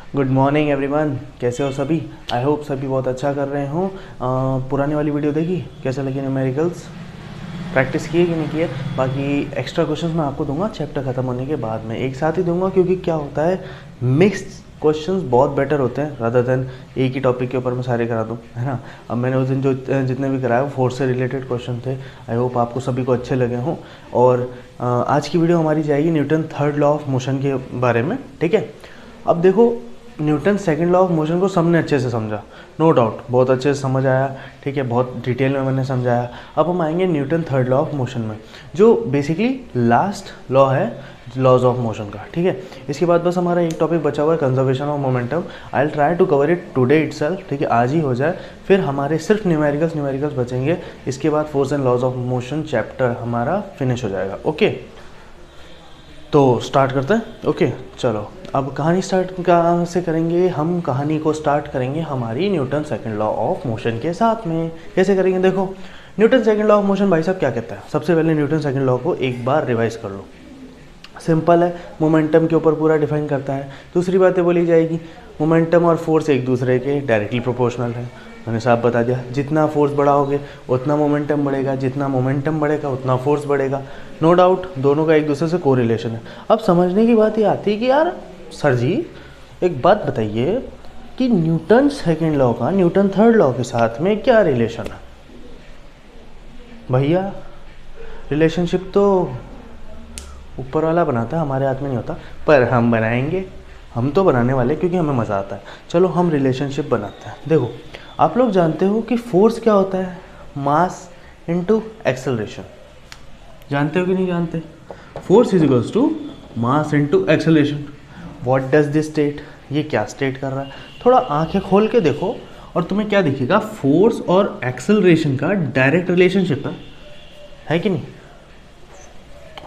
Good morning everyone, कैसे हो सभी। आई होप सभी बहुत अच्छा कर रहे हो। पुरानी वाली वीडियो देखी, कैसे लगी न्यूमेरिकल्स, प्रैक्टिस किए कि नहीं किए। बाकी एक्स्ट्रा क्वेश्चंस मैं आपको दूंगा चैप्टर ख़त्म होने के बाद में, एक साथ ही दूंगा, क्योंकि क्या होता है मिक्स्ड क्वेश्चंस बहुत बेटर होते हैं रादर देन एक ही टॉपिक के ऊपर मैं सारे करा दूं, है ना। अब मैंने उस दिन जो जितने भी कराए वो फोर्स से रिलेटेड क्वेश्चन थे। आई होप आपको सभी को अच्छे लगे हों। और आज की वीडियो हमारी जाएगी Newton third law of motion के बारे में, ठीक है। अब देखो, Newton second law of motion को सबने अच्छे से समझा, नो डाउट बहुत अच्छे से समझ आया, ठीक है, बहुत डिटेल में मैंने समझाया। अब हम आएंगे Newton third law of motion में, जो बेसिकली लास्ट लॉ है लॉज ऑफ मोशन का, ठीक है। इसके बाद बस हमारा एक टॉपिक बचा हुआ है, conservation of momentum. I will try to cover it today itself, ठीक है, आज ही हो जाए। फिर हमारे सिर्फ न्यूमेरिकल्स बचेंगे। इसके बाद force and laws of motion chapter हमारा फिनिश हो जाएगा। ओके, तो स्टार्ट करते हैं। ओके चलो, अब कहानी स्टार्ट कहाँ से करेंगे हम। कहानी को स्टार्ट करेंगे हमारी Newton second law of motion के साथ में। कैसे करेंगे, देखो Newton second law of motion भाई साहब क्या कहता है। सबसे पहले न्यूटन सेकंड लॉ को एक बार रिवाइज कर लो। सिंपल है, मोमेंटम के ऊपर पूरा डिफाइन करता है। दूसरी बातें बोली जाएगी, मोमेंटम और फोर्स एक दूसरे के डायरेक्टली प्रोपोर्शनल है। मैंने साफ बता दिया, जितना फोर्स बढ़ाओगे उतना मोमेंटम बढ़ेगा, जितना मोमेंटम बढ़ेगा उतना फोर्स बढ़ेगा। नो डाउट दोनों का एक दूसरे से कोरिलेशन है। अब समझने की बात ये आती है कि यार सर जी एक बात बताइए कि न्यूटन सेकंड लॉ का न्यूटन थर्ड लॉ के साथ में क्या रिलेशन है। भैया रिलेशनशिप तो ऊपर वाला बनाता है, हमारे हाथ में नहीं होता, पर हम बनाएंगे। हम तो बनाने वाले क्योंकि हमें मज़ा आता है। चलो हम रिलेशनशिप बनाते हैं। देखो आप लोग जानते हो कि फोर्स क्या होता है, मास इनटू एक्सेलरेशन। जानते हो कि नहीं जानते। Force is equals to mass into acceleration. What does this state, ये क्या स्टेट कर रहा है। थोड़ा आंखें खोल के देखो और तुम्हें क्या दिखेगा, फोर्स और एक्सेलरेशन का डायरेक्ट रिलेशनशिप है कि नहीं।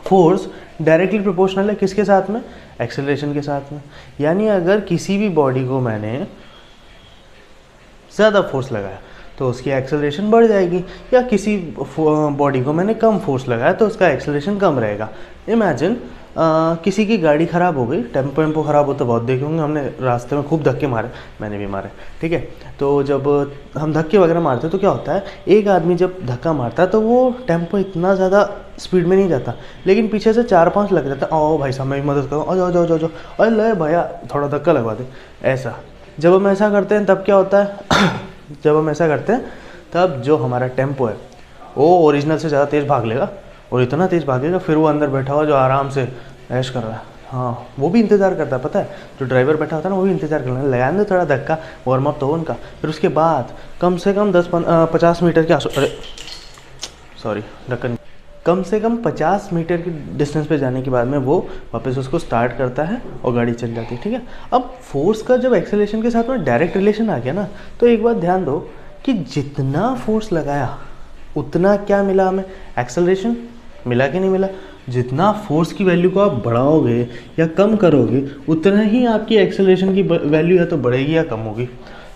फोर्स डायरेक्टली प्रोपोर्शनल है किसके साथ में, एक्सेलरेशन के साथ में। यानी अगर किसी भी बॉडी को मैंने ज़्यादा फोर्स लगाया तो उसकी एक्सेलरेशन बढ़ जाएगी, या किसी बॉडी को मैंने कम फोर्स लगाया तो उसका एक्सेलरेशन कम रहेगा। इमेजिन किसी की गाड़ी ख़राब हो गई, टेम्पो वेम्पो ख़राब हो तो बहुत देखे होंगे हमने, रास्ते में खूब धक्के मारे, मैंने भी मारे, ठीक है। तो जब हम धक्के वगैरह मारते हैं तो क्या होता है, एक आदमी जब धक्का मारता है तो वो टेम्पो इतना ज़्यादा स्पीड में नहीं जाता, लेकिन पीछे से 4-5 लग जाता है। आओ भाई साहब मैं मदद करो, जाओ जाओ जाओ जाओ, अरे ले भैया थोड़ा धक्का लगवा दे। ऐसा जब हम ऐसा करते हैं तब क्या होता है जब हम ऐसा करते हैं तब जो हमारा टेम्पो है वो ओरिजिनल से ज़्यादा तेज़ भाग लेगा, और इतना तेज़ भागेगा फिर वो अंदर बैठा हुआ जो आराम से ऐश कर रहा है, हाँ वो भी इंतज़ार करता है। पता है जो ड्राइवर बैठा होता है ना वो भी इंतज़ार करना है, लगा दे थोड़ा धक्का, वार्म अप तो हो उनका। फिर उसके बाद कम से कम 50 मीटर के अरे सॉरी ढक्कन, कम से कम 50 मीटर की डिस्टेंस पे जाने के बाद में वो वापस उसको स्टार्ट करता है और गाड़ी चल जाती है, ठीक है। अब फोर्स का जब एक्सेलरेशन के साथ में डायरेक्ट रिलेशन आ गया ना, तो एक बात ध्यान दो कि जितना फोर्स लगाया उतना क्या मिला हमें, एक्सेलरेशन मिला कि नहीं मिला। जितना फोर्स की वैल्यू को आप बढ़ाओगे या कम करोगे उतना ही आपकी एक्सेलरेशन की वैल्यू या तो बढ़ेगी या कम होगी।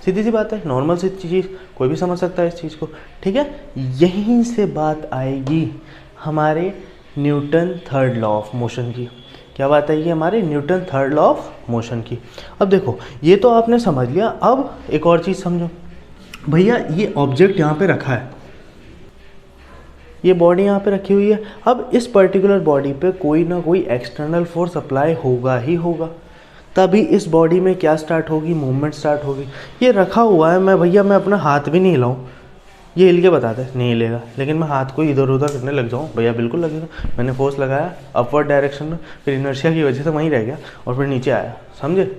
सीधी सी बात है, नॉर्मल सी चीज़, कोई भी समझ सकता है इस चीज़ को, ठीक है। यहीं से बात आएगी हमारे Newton third law of motion की। क्या बात आएगी हमारे Newton third law of motion की। अब देखो ये तो आपने समझ लिया, अब एक और चीज़ समझो भैया, ये ऑब्जेक्ट यहाँ पे रखा है, ये बॉडी यहाँ पे रखी हुई है। अब इस पर्टिकुलर बॉडी पे कोई ना कोई एक्सटर्नल फोर्स अप्लाई होगा ही होगा, तभी इस बॉडी में क्या स्टार्ट होगी, मूवमेंट स्टार्ट होगी। ये रखा हुआ है, मैं भैया मैं अपना हाथ भी नहीं हिलाऊं, ये हिल के बता दे नहीं हिलेगा, लेकिन मैं हाथ को इधर उधर करने लग जाऊँ, भैया बिल्कुल लगेगा। मैंने फोर्स लगाया अपवर्ड डायरेक्शन में, फिर इनर्शिया की वजह से वहीं रह गया और फिर नीचे आया, समझे।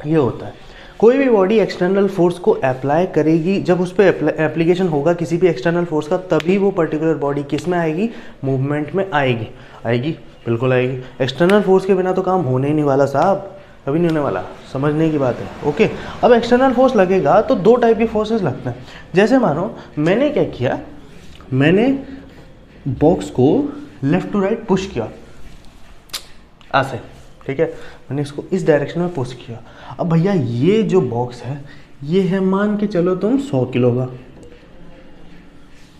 ये होता है, कोई भी बॉडी एक्सटर्नल फोर्स को अप्लाई करेगी, जब उस पर एप्लीकेशन होगा किसी भी एक्सटर्नल फोर्स का, तभी वो पर्टिकुलर बॉडी किस में आएगी, मूवमेंट में आएगी। आएगी बिल्कुल आएगी, एक्सटर्नल फोर्स के बिना तो काम होने ही नहीं वाला साहब, कभी नहीं होने वाला, समझने की बात है। ओके, अब एक्सटर्नल फोर्स लगेगा तो दो टाइप की फोर्सेस लगते हैं। जैसे मानो मैंने क्या किया, मैंने बॉक्स को लेफ्ट टू राइट पुश किया ऐसे, ठीक है, मैंने इसको इस डायरेक्शन में पुश किया। अब भैया ये जो बॉक्स है ये है, मान के चलो तुम 100 किलो का,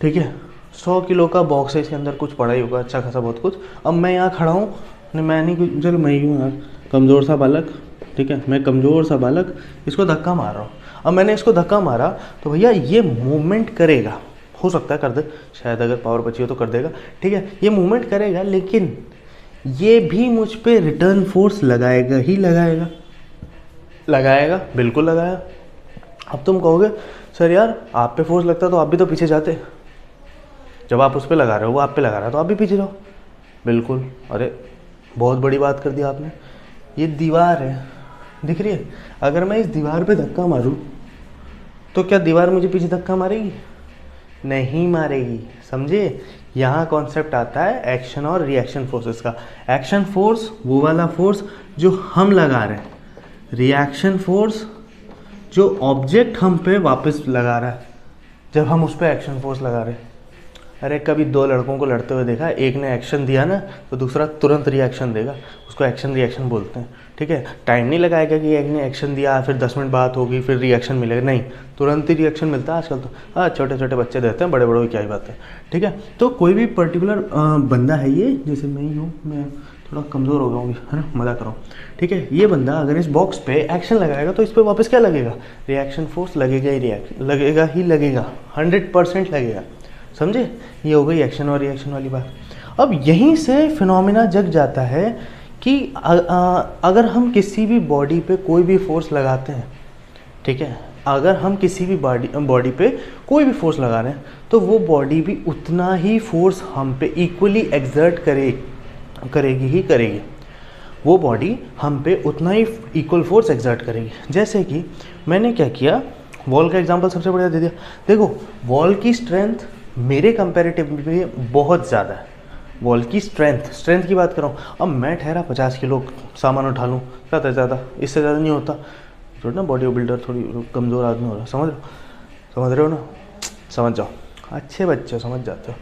ठीक है, 100 किलो का बॉक्स है, इसके अंदर कुछ पड़ा ही होगा अच्छा खासा बहुत कुछ। अब मैं यहाँ खड़ा हूँ, मैं नहीं, चलो मैं ही हूँ यार, कमज़ोर सा बालक, ठीक है, मैं कमज़ोर सा बालक इसको धक्का मार रहा हूँ। अब मैंने इसको धक्का मारा तो भैया ये मूवमेंट करेगा, हो सकता है कर दे, शायद अगर पावर बची हो तो कर देगा, ठीक है, ये मूवमेंट करेगा, लेकिन ये भी मुझ पे रिटर्न फोर्स लगाएगा ही लगाएगा, लगाएगा, बिल्कुल लगाया। अब तुम कहोगे सर यार आप पे फोर्स लगता तो आप भी तो पीछे जाते, जब आप उस पर लगा रहे हो, वो आप पे लगा रहा है तो आप भी पीछे जाओ। बिल्कुल, अरे बहुत बड़ी बात कर दी आपने। ये दीवार है, दिख रही है, अगर मैं इस दीवार पे धक्का मारूं तो क्या दीवार मुझे पीछे धक्का मारेगी? नहीं मारेगी। समझे, यहाँ कॉन्सेप्ट आता है एक्शन और रिएक्शन फोर्सेस का। एक्शन फोर्स वो वाला फोर्स जो हम लगा रहे हैं, रिएक्शन फोर्स जो ऑब्जेक्ट हम पे वापस लगा रहा है जब हम उस पर एक्शन फोर्स लगा रहे हैं। अरे कभी दो लड़कों को लड़ते हुए देखा, एक ने एक्शन दिया ना तो दूसरा तुरंत रिएक्शन देगा, उसको एक्शन रिएक्शन बोलते हैं, ठीक है। टाइम नहीं लगाएगा कि एक ने एक्शन दिया फिर 10 मिनट बात होगी फिर रिएक्शन मिलेगा, नहीं, तुरंत ही रिएक्शन मिलता है आजकल तो। हाँ, छोटे छोटे बच्चे देते हैं, बड़े बड़ों की क्या ही बात है, ठीक है। तो कोई भी पर्टिकुलर बंदा है, ये जैसे मैं ही हूँ, मैं थोड़ा कमज़ोर हो गया हूँ, है ना, मजा कर रहा हूँ, ठीक है। ये बंदा अगर इस बॉक्स पे एक्शन लगाएगा तो इस पर वापस क्या लगेगा? रिएक्शन फोर्स लगेगा ही, लगेगा ही लगेगा, 100% लगेगा। समझे, ये हो गई एक्शन और रिएक्शन वाली बात। अब यहीं से फिनोमिना जग जाता है कि अगर हम किसी भी बॉडी पे कोई भी फोर्स लगाते हैं, ठीक है, अगर हम किसी भी बॉडी पे कोई भी फोर्स लगा रहे हैं तो वो बॉडी भी उतना ही फोर्स हम पे इक्वली एग्जर्ट करेगी ही करेगी। वो बॉडी हम पे उतना ही इक्वल फोर्स एग्जर्ट करेगी। जैसे कि मैंने क्या किया, वॉल का एग्जांपल सबसे बढ़िया दे दिया। देखो, वॉल की स्ट्रेंथ मेरे कंपैरेटिवली बहुत ज़्यादा है। वॉल की स्ट्रेंथ की बात कर रहा हूँ। अब मैं ठहरा 50 किलो सामान उठा लूँ, ज़्यादा इससे ज़्यादा नहीं होता, थोड़ी ना बॉडी बिल्डर, थोड़ी कमज़ोर आदमी हो रहा, समझ रहे हो ना, समझ जाओ, अच्छे बच्चे समझ जाते हो।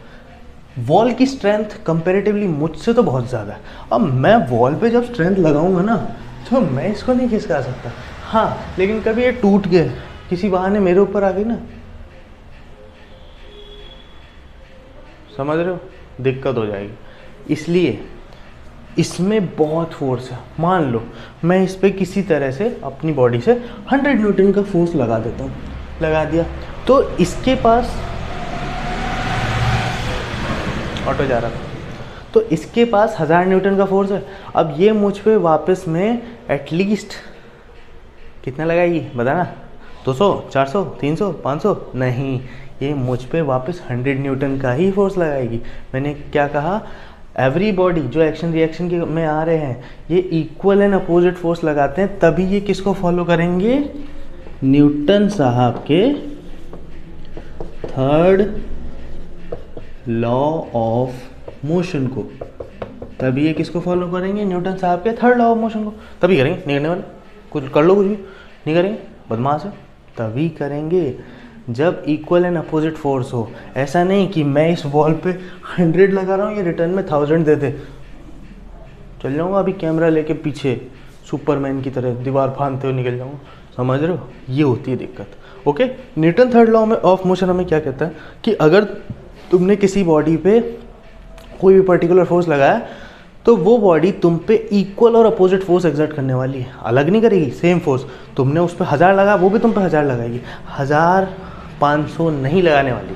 वॉल की स्ट्रेंथ कंपैरेटिवली मुझसे तो बहुत ज़्यादा है। अब मैं वॉल पे जब स्ट्रेंथ लगाऊंगा ना तो मैं इसको नहीं खिसका सकता। हाँ, लेकिन कभी ये टूट गए, किसी बहाने मेरे ऊपर आ गई ना, समझ रहे हो, दिक्कत हो जाएगी। इसलिए इसमें बहुत फोर्स है। मान लो मैं इस पर किसी तरह से अपनी बॉडी से 100 न्यूटन का फोर्स लगा देता हूँ, लगा दिया, तो इसके पास ऑटो जा रहा था, तो इसके पास 1000 न्यूटन का फोर्स है। अब ये मुझ पे वापस में एटलीस्ट कितना लगाएगी बताना, 200, 400, 300, 500? नहीं, ये मुझ पे वापस 100 न्यूटन का ही फोर्स लगाएगी। मैंने क्या कहा, एवरी बॉडी जो एक्शन रिएक्शन के में आ रहे हैं ये इक्वल एंड अपोजिट फोर्स लगाते हैं, तभी ये किसको फॉलो करेंगे, न्यूटन साहब के थर्ड लॉ ऑफ मोशन को। तभी ये किसको फॉलो करेंगे, न्यूटन साहब के थर्ड लॉ ऑफ मोशन को। तभी करेंगे, नहीं करने वाले, कुछ कर लो, कुछ भी नहीं करेंगे, बदमाश है। तभी करेंगे जब इक्वल एंड अपोजिट फोर्स हो। ऐसा नहीं कि मैं इस वॉल पे 100 लगा रहा हूँ, ये रिटर्न में 1000 दे दे, चल जाऊँगा अभी कैमरा लेके पीछे सुपरमैन की तरह दीवार फांदते हुए निकल जाऊँगा, समझ रहे हो, ये होती है दिक्कत। ओके, न्यूटन थर्ड लॉ में ऑफ मोशन हमें क्या कहता है कि अगर तुमने किसी बॉडी पे कोई भी पर्टिकुलर फोर्स लगाया तो वो बॉडी तुम पे इक्वल और अपोजिट फोर्स एक्सर्ट करने वाली है, अलग नहीं करेगी। सेम फोर्स तुमने उस पर 1000 लगा, वो भी तुम पे 1000 लगाएगी। 1500 नहीं लगाने वाली,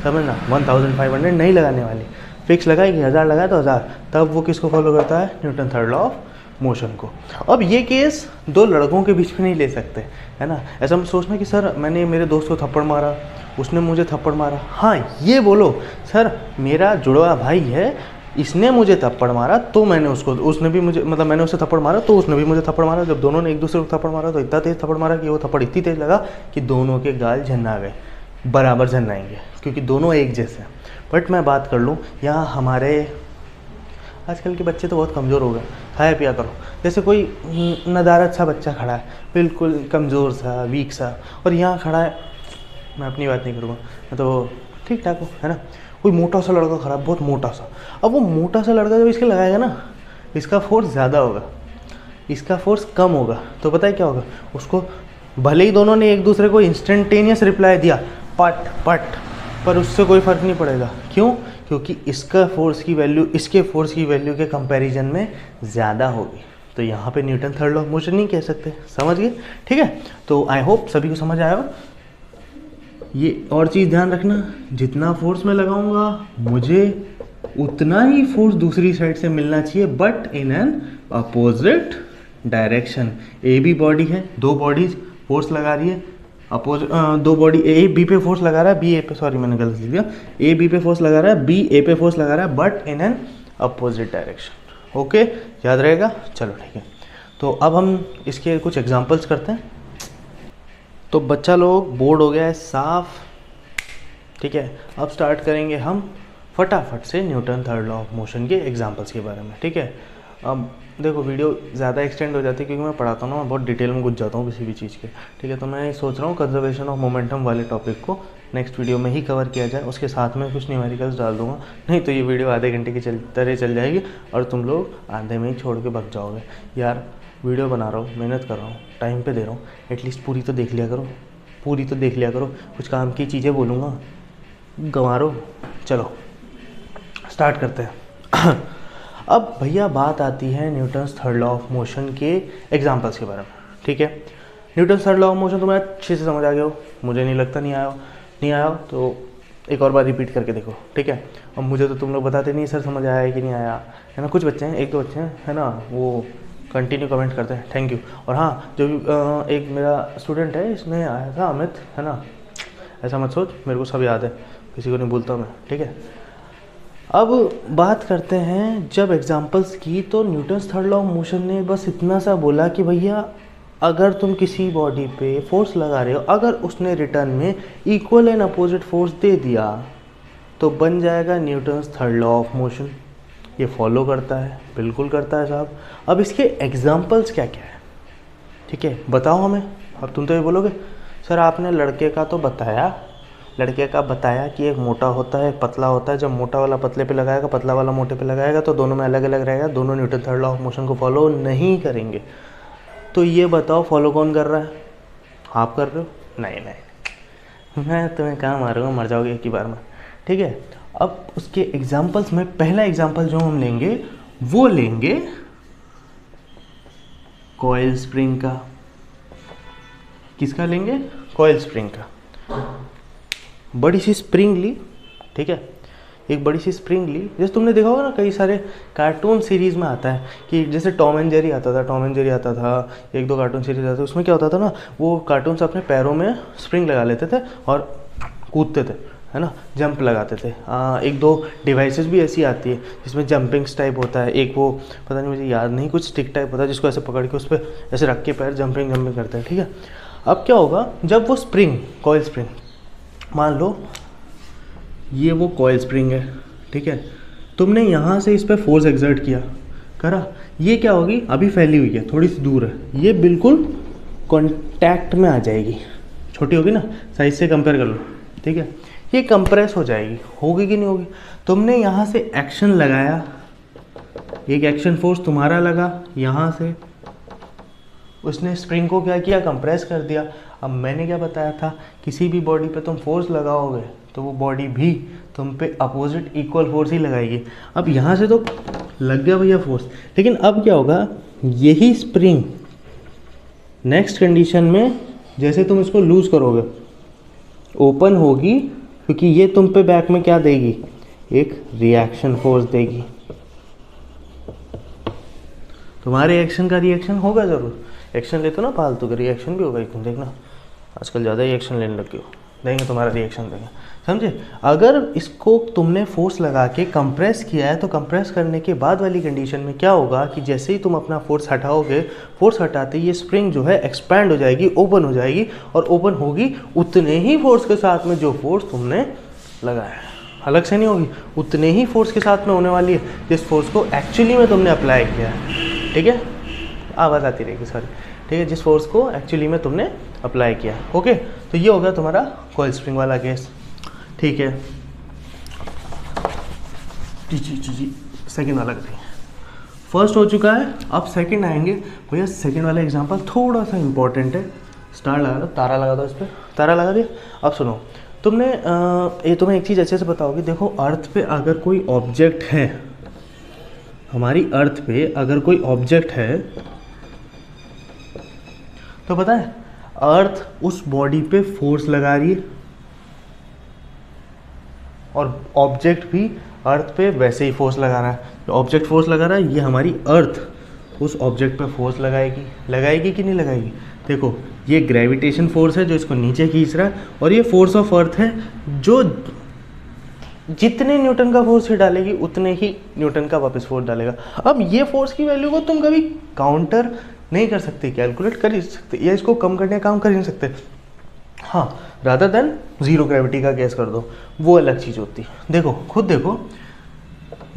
समझना, 1500 नहीं लगाने वाली, फिक्स लगाएगी। 1000 लगाए तो 1000, तब वो किसको फॉलो करता है, Newton third law of motion को। अब ये केस दो लड़कों के बीच में नहीं ले सकते, है ना। ऐसा मत सोचना कि सर मैंने मेरे दोस्त को थप्पड़ मारा, उसने मुझे थप्पड़ मारा। हाँ, ये बोलो सर मेरा जुड़वा भाई है, इसने मुझे थप्पड़ मारा तो मैंने उसको, उसने भी मुझे, मतलब मैंने उसे थप्पड़ मारा तो उसने भी मुझे थप्पड़ मारा। जब दोनों ने एक दूसरे को थप्पड़ मारा तो इतना तेज थप्पड़ मारा कि वो थप्पड़ इतनी तेज लगा कि दोनों के गाल झन्ना गए, बराबर झन्नाएंगे क्योंकि दोनों एक जैसे हैं। बट मैं बात कर लूँ यहाँ हमारे आजकल के बच्चे तो बहुत कमज़ोर हो गए, खाया पिया करो। जैसे कोई नदारत सा बच्चा खड़ा है, बिल्कुल कमज़ोर सा, वीक सा, और यहाँ खड़ा है, मैं अपनी बात नहीं करूँगा, मैं तो ठीक ठाक हूँ, है ना। कोई मोटा सा लड़का खड़ा है, बहुत मोटा सा। अब वो मोटा सा लड़का जब इसके लगाएगा ना, इसका फोर्स ज़्यादा होगा, इसका फोर्स कम होगा, तो पता है क्या होगा, उसको भले ही दोनों ने एक दूसरे को इंस्टेंटेनियस रिप्लाई दिया पट पट, पर उससे कोई फ़र्क नहीं पड़ेगा। क्यों? क्योंकि इसका फोर्स की वैल्यू इसके फोर्स की वैल्यू के कंपैरिजन में ज़्यादा होगी। तो यहाँ पे Newton third law of motion नहीं कह सकते, समझ गए? ठीक है, तो आई होप सभी को समझ आया हो। ये और चीज़ ध्यान रखना, जितना फोर्स मैं लगाऊंगा मुझे उतना ही फोर्स दूसरी साइड से मिलना चाहिए, but in an opposite direction. A B body है, दो बॉडीज फोर्स लगा रही है, दो बॉडी ए बी पे फोर्स लगा रहा है, बी ए पे, सॉरी मैंने गलत लिख दिया, ए बी पे फोर्स लगा रहा है, बी ए पे फोर्स लगा रहा है, but in an opposite direction. Okay, याद रहेगा? चलो ठीक है, तो अब हम इसके कुछ एग्जांपल्स करते हैं। तो बच्चा लोग बोर्ड हो गया है साफ, ठीक है। अब स्टार्ट करेंगे हम फटाफट से Newton third law of motion के एग्जांपल्स के बारे में, ठीक है। अब देखो वीडियो ज़्यादा एक्सटेंड हो जाती है क्योंकि मैं पढ़ाता हूँ ना, मैं बहुत डिटेल में घुस जाता हूँ किसी भी चीज़ के, ठीक है। तो मैं सोच रहा हूँ कंजर्वेशन ऑफ मोमेंटम वाले टॉपिक को नेक्स्ट वीडियो में ही कवर किया जाए, उसके साथ में कुछ न्यूमेरिकल्स डाल दूंगा, नहीं तो ये वीडियो आधे घंटे की तरह चल जाएगी और तुम लोग आधे में ही छोड़ के भग जाओगे। यार वीडियो बना रहा हूँ, मेहनत कर रहा हूँ, टाइम पे दे रहा हूँ, एटलीस्ट पूरी तो देख लिया करो, पूरी तो देख लिया करो। कुछ काम की चीज़ें बोलूँगा गंवारो। चलो स्टार्ट करते हैं। अब भैया बात आती है Newton's third law of motion के एग्जांपल्स के बारे में, ठीक है। Newton's third law of motion तुम्हें अच्छे से समझ आ गया हो, मुझे नहीं लगता नहीं आया हो तो एक और बार रिपीट करके देखो, ठीक है। अब मुझे तो तुम लोग बताते नहीं सर समझ आया है कि नहीं आया, है ना। कुछ बच्चे हैं, एक दो बच्चे हैं, है ना, वो कंटिन्यू कमेंट करते हैं, थैंक यू। और हाँ, जो एक मेरा स्टूडेंट है इसमें आया था अमित, है ना, ऐसा मत सोच, मेरे को सब याद है, किसी को नहीं भूलता मैं, ठीक है। अब बात करते हैं जब एग्जांपल्स की, तो Newton's third law of motion ने बस इतना सा बोला कि भैया अगर तुम किसी बॉडी पे फोर्स लगा रहे हो, अगर उसने रिटर्न में इक्वल एंड अपोजिट फोर्स दे दिया तो बन जाएगा Newton's third law of motion. ये फॉलो करता है, बिल्कुल करता है साहब। अब इसके एग्जांपल्स क्या क्या है, ठीक है, बताओ हमें। अब तुम तो ये बोलोगे सर आपने लड़के का बताया कि एक मोटा होता है एक पतला होता है, जब मोटा वाला पतले पे लगाएगा पतला वाला मोटे पे लगाएगा तो दोनों में अलग अलग रहेगा, दोनों Newton third law of motion को फॉलो नहीं करेंगे। तो ये बताओ फॉलो कौन कर रहा है? आप कर रहे हो? नहीं, मैं तुम्हें कहाँ मारूंगा, मर जाओगे एक ही बार में, ठीक है। अब उसके एग्जाम्पल्स में पहला एग्जाम्पल जो हम लेंगे वो लेंगे कॉइल स्प्रिंग का। किसका लेंगे? कॉइल स्प्रिंग का। बड़ी सी स्प्रिंग ली, ठीक है, एक बड़ी सी स्प्रिंग ली, जैसे तुमने देखा होगा ना कई सारे कार्टून सीरीज़ में आता है कि जैसे टॉम एंड जेरी आता था, एक दो कार्टून सीरीज आता था, उसमें क्या होता था ना, वो कार्टून्स अपने पैरों में स्प्रिंग लगा लेते थे और कूदते थे, है ना, जंप लगाते थे। एक दो डिवाइसेस भी ऐसी आती है जिसमें जंपिंग्स टाइप होता है, एक वो पता नहीं मुझे याद नहीं, कुछ स्टिक टाइप होता है जिसको ऐसे पकड़ के उस पर ऐसे रख के पैर जंपिंग करते हैं, ठीक है। अब क्या होगा जब वो स्प्रिंग, कॉइल स्प्रिंग, मान लो ये वो कॉइल स्प्रिंग है, ठीक है, तुमने यहाँ से इस पर फोर्स एक्सर्ट किया, करा, ये क्या होगी, अभी फैली हुई है, थोड़ी सी दूर है, ये बिल्कुल कांटेक्ट में आ जाएगी, छोटी होगी ना, साइज से कंपेयर कर लो, ठीक है, ये कंप्रेस हो जाएगी, होगी कि नहीं होगी। तुमने यहाँ से एक्शन लगाया, एक एक्शन फोर्स तुम्हारा लगा यहाँ से, उसने स्प्रिंग को क्या किया, कंप्रेस कर दिया। अब मैंने क्या बताया था, किसी भी बॉडी पे तुम फोर्स लगाओगे तो वो बॉडी भी तुम पे अपोजिट इक्वल फोर्स ही लगाएगी। अब यहाँ से तो लग गया भैया फोर्स, लेकिन अब क्या होगा, यही स्प्रिंग नेक्स्ट कंडीशन में जैसे तुम इसको लूज करोगे ओपन होगी, क्योंकि ये तुम पे बैक में क्या देगी, एक रिएक्शन फोर्स देगी। तुम्हारे एक्शन का रिएक्शन होगा जरूर, एक्शन लेते हो ना फालतू का, रिएक्शन भी होगा, तुम देखना आजकल ज़्यादा ही एक्शन लेने लगे हो, देंगे तुम्हारा रिएक्शन देंगे, समझे। अगर इसको तुमने फोर्स लगा के कंप्रेस किया है तो कंप्रेस करने के बाद वाली कंडीशन में क्या होगा कि जैसे ही तुम अपना फोर्स हटाओगे, फोर्स हटाते ये स्प्रिंग जो है एक्सपैंड हो जाएगी, ओपन हो जाएगी, और ओपन होगी उतने ही फोर्स के साथ में जो फोर्स तुमने लगाया है, अलग से नहीं होगी, उतने ही फोर्स के साथ में होने वाली है जिस फोर्स को एक्चुअली में तुमने अप्लाई किया है, ठीक है, आवाज़ आती रहेगी सॉरी, ठीक है, जिस फोर्स को एक्चुअली में तुमने अप्लाई किया, ओके। तो ये हो गया तुम्हारा कॉइल स्प्रिंग वाला केस, ठीक है। जी सेकेंड वाला करेंगे, फर्स्ट हो चुका है, अब सेकेंड आएंगे भैया। सेकेंड वाला एग्जांपल थोड़ा सा इंपॉर्टेंट है, स्टार लगा दो, तारा लगा दो, इस पर तारा लगा दिया। अब सुनो, तुमने ये तुम्हें एक चीज़ अच्छे से बताओगी, देखो अर्थ पे अगर कोई ऑब्जेक्ट है, हमारी अर्थ पे अगर कोई ऑब्जेक्ट है तो पता है अर्थ उस बॉडी पे फोर्स लगा रही है और ऑब्जेक्ट भी अर्थ पे वैसे ही फोर्स लगा रहा है। जो ऑब्जेक्ट फोर्स लगा रहा है ये हमारी अर्थ उस ऑब्जेक्ट पे फोर्स लगाएगी कि नहीं लगाएगी। देखो ये ग्रेविटेशन फोर्स है जो इसको नीचे खींच रहा है और ये फोर्स ऑफ अर्थ है जो जितने न्यूटन का फोर्स ही डालेगी उतने ही न्यूटन का वापस फोर्स डालेगा। अब ये फोर्स की वैल्यू को तुम कभी काउंटर नहीं कर सकते, कैलकुलेट कर ही सकते या इसको कम करने का काम कर ही नहीं सकते। हाँ, रादर देन जीरो ग्रेविटी का केस कर दो, वो अलग चीज़ होती है। देखो खुद देखो,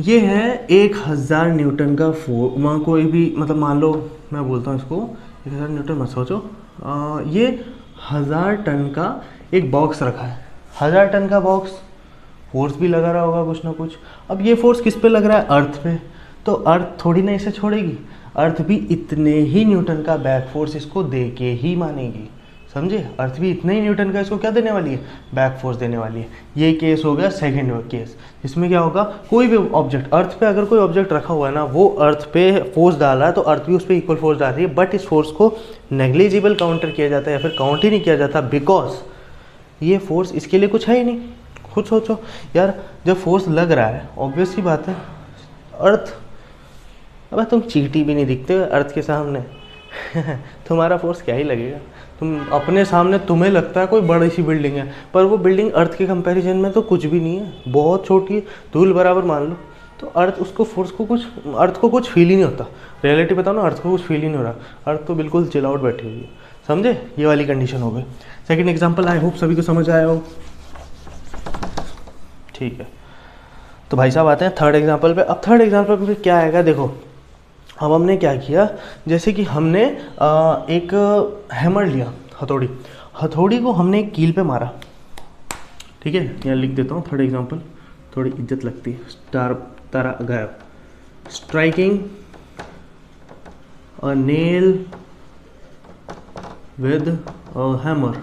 ये है 1000 न्यूटन का फोर्स। वहाँ कोई भी मतलब मान लो मैं बोलता हूँ इसको 1000 न्यूटन मत सोचो, ये 1000 टन का एक बॉक्स रखा है। 1000 टन का बॉक्स, फोर्स भी लगा रहा होगा कुछ ना कुछ। अब ये फोर्स किस पे लग रहा है? अर्थ पे। तो अर्थ थोड़ी ना इसे छोड़ेगी, अर्थ भी इतने ही न्यूटन का बैक फोर्स इसको दे के ही मानेगी, समझे? अर्थ भी इतने ही न्यूटन का इसको क्या देने वाली है? बैक फोर्स देने वाली है। ये केस हो गया सेकंड केस, जिसमें क्या होगा, कोई भी ऑब्जेक्ट अर्थ पे अगर कोई ऑब्जेक्ट रखा हुआ है ना, वो अर्थ पे फोर्स डाल रहा है तो अर्थ भी उस पर इक्वल फोर्स डाल रही है, बट इस फोर्स को नेग्लिजिबल काउंटर किया जाता है या फिर काउंट ही नहीं किया जाता, बिकॉज ये फोर्स इसके लिए कुछ है ही नहीं। खुद सोचो यार, जब फोर्स लग रहा है ऑब्वियस सी बात है अर्थ, अब तुम चींटी भी नहीं दिखते अर्थ के सामने तुम्हारा फोर्स क्या ही लगेगा। तुम अपने सामने तुम्हें लगता है कोई बड़ी सी बिल्डिंग है, पर वो बिल्डिंग अर्थ के कंपैरिजन में तो कुछ भी नहीं है, बहुत छोटी है, धूल बराबर मान लो। तो अर्थ उसको फोर्स को अर्थ को कुछ फील ही नहीं होता। रियलिटी बताओ ना, अर्थ को कुछ फील ही नहीं हो रहा, अर्थ तो बिल्कुल चिल आउट बैठी हुई है, समझे? ये वाली कंडीशन हो गई। सेकेंड एग्जाम्पल आई होप सभी को समझ आया हो, ठीक है। तो भाई साहब आते हैं थर्ड एग्जाम्पल पे। अब थर्ड एग्जाम्पल पे क्या आएगा, देखो अब हमने क्या किया, जैसे कि हमने एक हैमर लिया, हथौड़ी को हमने एक कील पे मारा, ठीक है। यहाँ लिख देता हूँ थर्ड एग्जाम्पल, थोड़ी इज्जत लगती है। स्टार तारा गायब। Striking a nail with a hammer,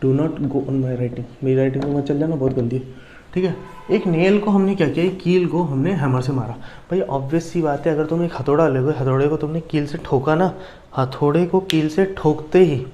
do not go on my writing, मेरी राइटिंग में चल जाना, बहुत गंदी है, ठीक है। एक नेल को हमने क्या किया, एक कील को हमने हैमर से मारा। भाई ऑब्वियस सी बात है, अगर तुम एक हथौड़ा लोगे, हथौड़े को तुमने कील से ठोका ना, हथौड़े को कील से ठोकते ही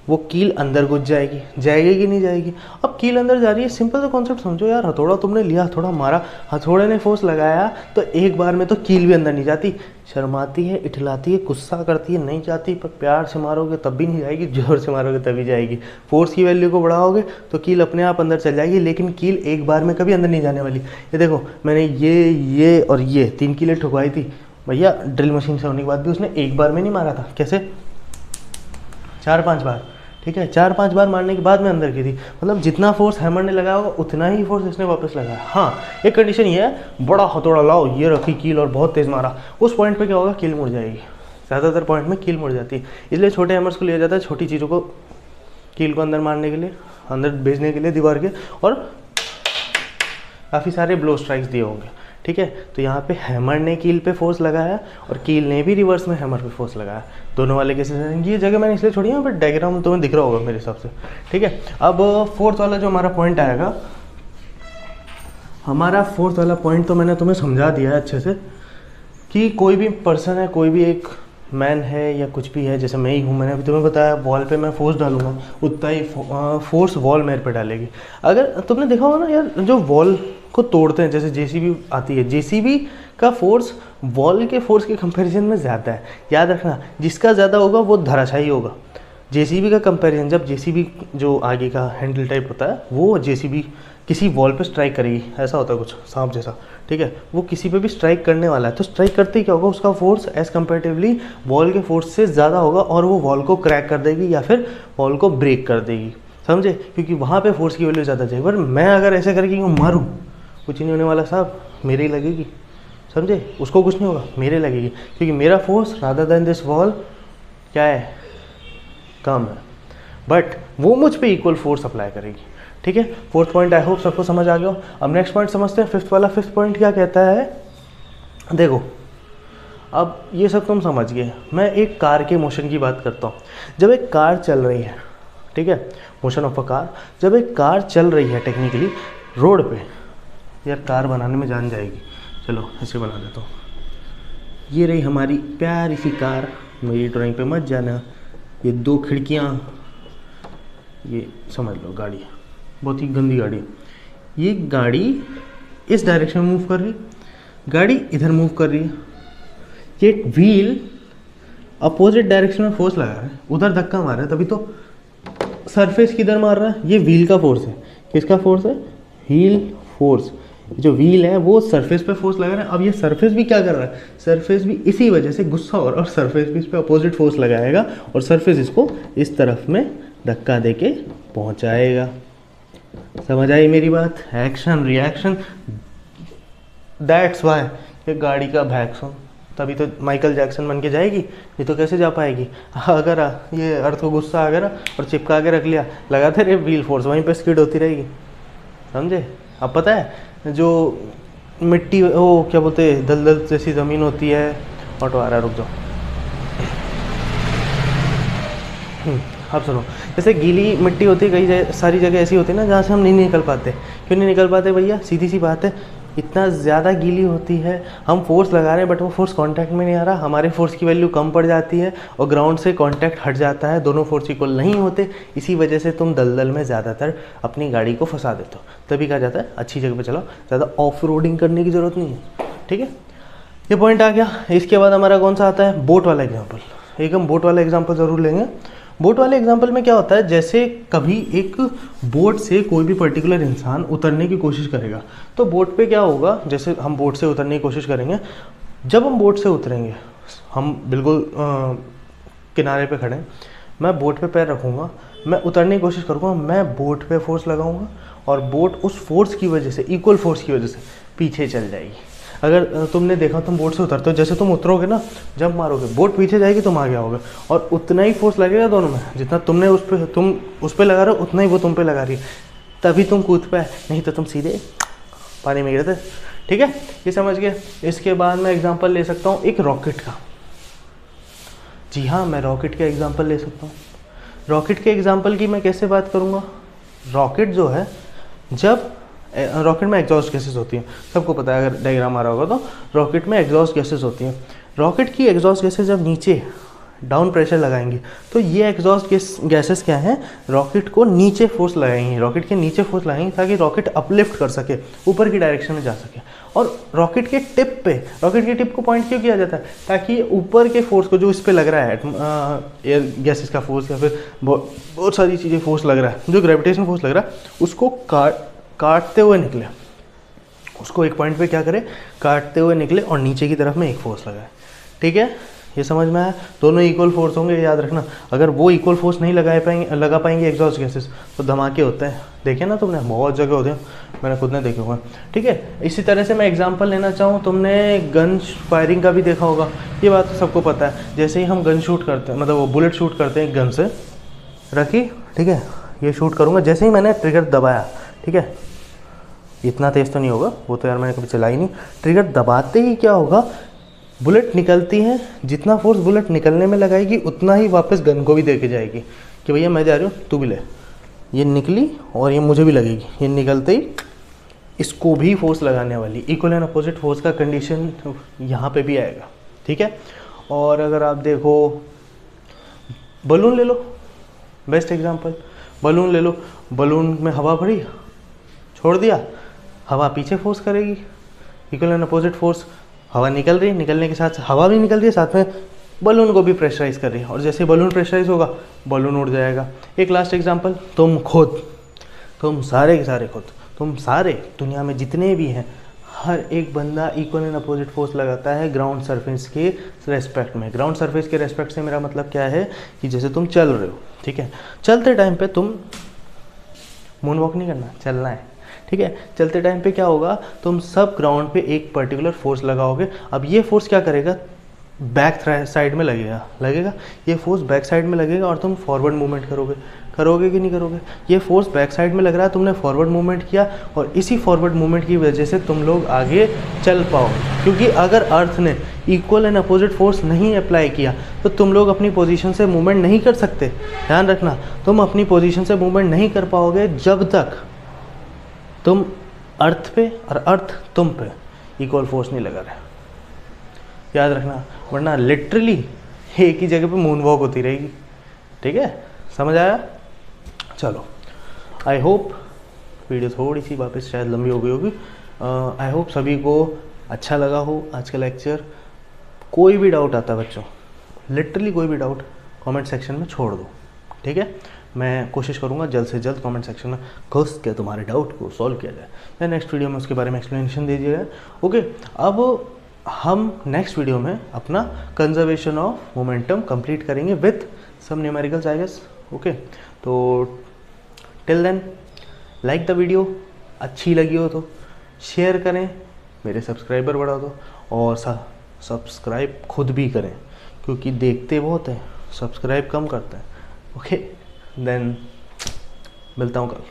वो कील अंदर घुस जाएगी, जाएगी कि नहीं जाएगी? अब कील अंदर जा रही है, सिंपल सा कॉन्सेप्ट समझो यार। हथौड़ा तुमने लिया, हथौड़ा मारा, हथौड़े ने फोर्स लगाया, तो एक बार में तो कील भी अंदर नहीं जाती, शर्माती है, इठलाती है, गुस्सा करती है, नहीं जाती। पर प्यार से मारोगे तब भी नहीं जाएगी, जोर से मारोगे तभी जाएगी। फोर्स की वैल्यू को बढ़ाओगे तो कील अपने आप अंदर चल जाएगी, लेकिन कील एक बार में कभी अंदर नहीं जाने वाली। ये देखो मैंने ये और ये 3 कीलें ठुकवाई थी भैया, ड्रिल मशीन से होने के बाद भी उसने एक बार में नहीं मारा था, कैसे? 4-5 बार, ठीक है। 4-5 बार मारने के बाद में अंदर की थी, मतलब जितना फोर्स हैमर ने लगाया होगा उतना ही फोर्स इसने वापस लगाया। हाँ, एक कंडीशन ये है, बड़ा हथौड़ा लाओ, ये रखी कील और बहुत तेज़ मारा, उस पॉइंट पे क्या होगा, कील मुड़ जाएगी। ज़्यादातर पॉइंट में कील मुड़ जाती है, इसलिए छोटे हैमर्स को लिया जाता है छोटी चीज़ों को, कील को अंदर मारने के लिए, अंदर भेजने के लिए दीवार के, और काफ़ी सारे ब्लो स्ट्राइक्स दिए होंगे, ठीक है। तो यहाँ पे हैमर ने कील पे फोर्स लगाया और कील ने भी रिवर्स में हैमर पे फोर्स लगाया, दोनों वाले केसेस। ये जगह मैंने इसलिए छोड़ी है, बट डायग्राम तुम्हें दिख रहा होगा मेरे हिसाब से, ठीक है। अब फोर्थ वाला जो हमारा पॉइंट आएगा, हमारा फोर्थ वाला पॉइंट तो मैंने तुम्हें समझा दिया है अच्छे से, कि कोई भी पर्सन है, कोई भी एक मैन है या कुछ भी है, जैसे मैं ही हूँ, मैंने अभी तुम्हें बताया वॉल पे मैं फोर्स डालूंगा, उतना ही फोर्स वॉल मेरे पे डालेगी। अगर तुमने देखा होगा ना यार, जो वॉल को तोड़ते हैं, जैसे जेसीबी आती है, जेसीबी का फोर्स वॉल के फोर्स के कंपैरिजन में ज़्यादा है। याद रखना, जिसका ज़्यादा होगा वो धराशायी होगा। जेसीबी का कंपैरिजन, जब जेसीबी जो आगे का हैंडल टाइप होता है, वो जेसीबी किसी वॉल पे स्ट्राइक करेगी, ऐसा होता है कुछ सांप जैसा, ठीक है। वो किसी पे भी स्ट्राइक करने वाला है, तो स्ट्राइक करते ही क्या होगा, उसका फोर्स एज कंपेरेटिवली वॉल के फोर्स से ज़्यादा होगा और वो वॉल को क्रैक कर देगी या फिर वॉल को ब्रेक कर देगी, समझे? क्योंकि वहाँ पे फोर्स की वैल्यू ज़्यादा चाहिए। पर मैं अगर ऐसे करके मारूँ, कुछ नहीं होने वाला साहब, मेरे ही लगेगी, समझे? उसको कुछ नहीं होगा, मेरे लगेगी, क्योंकि मेरा force rather than this wall क्या है, कम है, बट वो मुझ पे इक्वल फोर्स अप्लाई करेगी, ठीक है। फोर्थ पॉइंट आई होप सबको समझ आ गया हो। अब नेक्स्ट पॉइंट समझते हैं, फिफ्थ वाला। फिफ्थ पॉइंट क्या कहता है, देखो अब ये सब तुम समझ गए, मैं एक कार के मोशन की बात करता हूँ। जब एक कार चल रही है, ठीक है, मोशन ऑफ अ कार, जब एक कार चल रही है टेक्निकली रोड पे, यार कार बनाने में जान जाएगी, चलो ऐसे बना देता हूँ। ये रही हमारी प्यारी सी कार, मेरी ड्राइंग पे मत जाना। ये 2 खिड़कियाँ, ये समझ लो गाड़ी, बहुत ही गंदी गाड़ी है। ये गाड़ी इस डायरेक्शन में मूव कर रही है, गाड़ी इधर मूव कर रही है। ये व्हील अपोजिट डायरेक्शन में फोर्स लगा रहा है, उधर धक्का मार रहा है, तभी तो सरफेस किधर मार रहा है, ये व्हील का फोर्स है। किसका फोर्स है? Wheel force. जो व्हील है वो सरफेस पे फोर्स लगा रहा है। अब ये सरफेस भी क्या कर रहा है? सरफेस भी इसी वजह से गुस्सा हो रहा है, और सरफेस भी इस पे अपोजिट फोर्स लगाएगा, और सरफेस इसको इस तरफ में धक्का देके पहुंचाएगा। समझ आई मेरी बात? एक्शन रिएक्शन, दैट्स वाई ये गाड़ी का भैक्सन, तभी तो माइकल जैक्सन बन के जाएगी, ये तो कैसे जा पाएगी? अगर ये अर्थ को गुस्सा आ गया और चिपका के रख लिया, लगाते रहे व्हील फोर्स, वहीं पे स्किड होती रहेगी। समझे? अब पता है जो मिट्टी, वो क्या बोलते हैं, दलदल जैसी ज़मीन होती है, ऑटो आ रहा है, रुक जाओ। अब सुनो, जैसे गीली मिट्टी होती है, कई सारी जगह ऐसी होती है ना जहाँ से हम नहीं निकल पाते। क्यों नहीं निकल पाते भैया? सीधी सी बात है, इतना ज़्यादा गीली होती है, हम फोर्स लगा रहे हैं बट वो फोर्स कांटेक्ट में नहीं आ रहा, हमारे फोर्स की वैल्यू कम पड़ जाती है और ग्राउंड से कांटेक्ट हट जाता है, दोनों फोर्स इक्वल नहीं होते। इसी वजह से तुम दलदल में ज़्यादातर अपनी गाड़ी को फंसा देते हो। तभी कहा जाता है अच्छी जगह पे चलाओ, ज़्यादा ऑफ रोडिंग करने की ज़रूरत नहीं है। ठीक है, ये पॉइंट आ गया। इसके बाद हमारा कौन सा आता है? बोट वाला एग्जाम्पल। एक हम बोट वाला एग्जाम्पल ज़रूर लेंगे। बोट वाले एग्जाम्पल में क्या होता है, जैसे कभी एक बोट से कोई भी पर्टिकुलर इंसान उतरने की कोशिश करेगा, तो बोट पे क्या होगा, जैसे हम बोट से उतरने की कोशिश करेंगे, जब हम बोट से उतरेंगे, हम बिल्कुल किनारे पे खड़े हैं, मैं बोट पे पैर रखूँगा, मैं उतरने की कोशिश करूँगा, मैं बोट पे फोर्स लगाऊँगा और बोट उस फोर्स की वजह से, इक्वल फोर्स की वजह से पीछे चल जाएगी। अगर तुमने देखा, तुम बोट से उतरते हो, जैसे तुम उतरोगे ना, जंप मारोगे, बोट पीछे जाएगी, तुम आगे आओगे, और उतना ही फोर्स लगेगा दोनों में, जितना तुमने तुम उस पर लगा रहे हो, उतना ही वो तुम पे लगा रही है, तभी तुम कूद पाए, नहीं तो तुम सीधे पानी में गिरते। ठीक है, ये समझ गए। इसके बाद मैं एग्जाम्पल ले सकता हूँ एक रॉकेट का। जी हाँ, मैं रॉकेट का एग्जाम्पल ले सकता हूँ। रॉकेट के एग्जाम्पल की मैं कैसे बात करूँगा? रॉकेट जो है, जब रॉकेट में एग्जॉस्ट गैसेस होती हैं, सबको पता है, अगर डायग्राम आ रहा होगा तो, रॉकेट में एग्जॉस्ट गैसेस होती हैं। रॉकेट की एग्जॉस्ट गैसेस जब नीचे डाउन प्रेशर लगाएंगी, तो ये एग्जॉस्ट गैसेस क्या हैं, रॉकेट को नीचे फोर्स लगाएंगी, रॉकेट के नीचे फोर्स लगाएंगी, ताकि रॉकेट अपलिफ्ट कर सके, ऊपर की डायरेक्शन में जा सके। और रॉकेट के टिप पे, रॉकेट के टिप को पॉइंट क्यों किया जाता है? ताकि ऊपर के फोर्स को, जो इस पर लग रहा है, एयर गैसेस का फोर्स, या फिर बहुत सारी चीज़ें फोर्स लग रहा है, जो ग्रेविटेशन फोर्स लग रहा है, उसको काटते हुए निकले, उसको एक पॉइंट पे क्या करे, काटते हुए निकले, और नीचे की तरफ में एक फोर्स लगाए। ठीक है, ये समझ में आया? दोनों इक्वल फोर्स होंगे, याद रखना। अगर वो इक्वल फोर्स नहीं लगा पाएंगे एग्जॉस्ट गैसेस, तो धमाके होते हैं। देखे ना तुमने, बहुत जगह होते हैं, मैंने खुद ने देखे हुए हैं। ठीक है, इसी तरह से मैं एग्जांपल लेना चाहूँ, तुमने गन फायरिंग का भी देखा होगा, ये बात तो सबको पता है। जैसे ही हम गन शूट करते हैं, मतलब वो बुलेट शूट करते हैं, गन से रखी, ठीक है, ये शूट करूँगा, जैसे ही मैंने ट्रिगर दबाया, ठीक है, इतना तेज़ तो नहीं होगा, वो तो यार मैंने कभी चलाई नहीं, ट्रिगर दबाते ही क्या होगा, बुलेट निकलती है, जितना फोर्स बुलेट निकलने में लगाएगी, उतना ही वापस गन को भी दे के जाएगी कि भैया मैं जा रही हूँ, तू भी ले। ये निकली और ये मुझे भी लगेगी, ये निकलते ही इसको भी फोर्स लगाने वाली, इक्वल एंड अपोजिट फोर्स का कंडीशन यहाँ पे भी आएगा। ठीक है, और अगर आप देखो, बलून ले लो, बेस्ट एग्जाम्पल, बलून ले लो, बलून में हवा भरी, छोड़ दिया, हवा पीछे फोर्स करेगी, इक्वल एंड अपोजिट फोर्स, हवा निकल रही है, निकलने के साथ हवा भी निकल रही है, साथ में बलून को भी प्रेशराइज कर रही है, और जैसे बलून प्रेशराइज होगा, बलून उड़ जाएगा। एक लास्ट एग्जांपल, तुम सारे के सारे खुद, तुम सारे दुनिया में जितने भी हैं, हर एक बंदा इक्वल एंड अपोजिट फोर्स लगाता है ग्राउंड सरफेस के रेस्पेक्ट में। ग्राउंड सरफेस के रेस्पेक्ट से मेरा मतलब क्या है कि जैसे तुम चल रहे हो, ठीक है, चलते टाइम पे तुम मून वॉक नहीं करना, चलना है। ठीक है, चलते टाइम पे क्या होगा, तुम सब ग्राउंड पे एक पर्टिकुलर फोर्स लगाओगे। अब ये फोर्स क्या करेगा, बैक साइड में लगेगा, ये फोर्स बैक साइड में लगेगा, और तुम फॉरवर्ड मूवमेंट करोगे कि नहीं करोगे? ये फोर्स बैक साइड में लग रहा है, तुमने फॉरवर्ड मूवमेंट किया, और इसी फॉरवर्ड मूवमेंट की वजह से तुम लोग आगे चल पाओगे। क्योंकि अगर अर्थ ने इक्वल एंड अपोजिट फोर्स नहीं अप्लाई किया, तो तुम लोग अपनी पोजीशन से मूवमेंट नहीं कर सकते। ध्यान रखना, तुम अपनी पोजीशन से मूवमेंट नहीं कर पाओगे जब तक तुम अर्थ पे और अर्थ तुम पे, इक्वल फोर्स नहीं लगा रहा है, याद रखना, वरना लिटरली एक ही जगह पे मून वॉक होती रहेगी। ठीक है, समझ आया? चलो, आई होप वीडियो थोड़ी सी वापस शायद लंबी हो गई होगी। आई होप सभी को अच्छा लगा हो आज का लेक्चर। कोई भी डाउट आता है बच्चों, लिटरली कोई भी डाउट कमेंट सेक्शन में छोड़ दो। ठीक है, मैं कोशिश करूँगा जल्द से जल्द कमेंट सेक्शन में घुस के तुम्हारे डाउट को सॉल्व किया जाए, या नेक्स्ट वीडियो में उसके बारे में एक्सप्लेनेशन दे दिया जाए। ओके, अब हम नेक्स्ट वीडियो में अपना कंजर्वेशन ऑफ मोमेंटम कंप्लीट करेंगे with some numericals I guess. Okay, तो till then like the video, अच्छी लगी हो तो शेयर करें, मेरे सब्सक्राइबर बढ़ा दो, और सब्सक्राइब खुद भी करें, क्योंकि देखते बहुत हैं, सब्सक्राइब कम करते हैं। ओके, देन मिलता हूँ कल।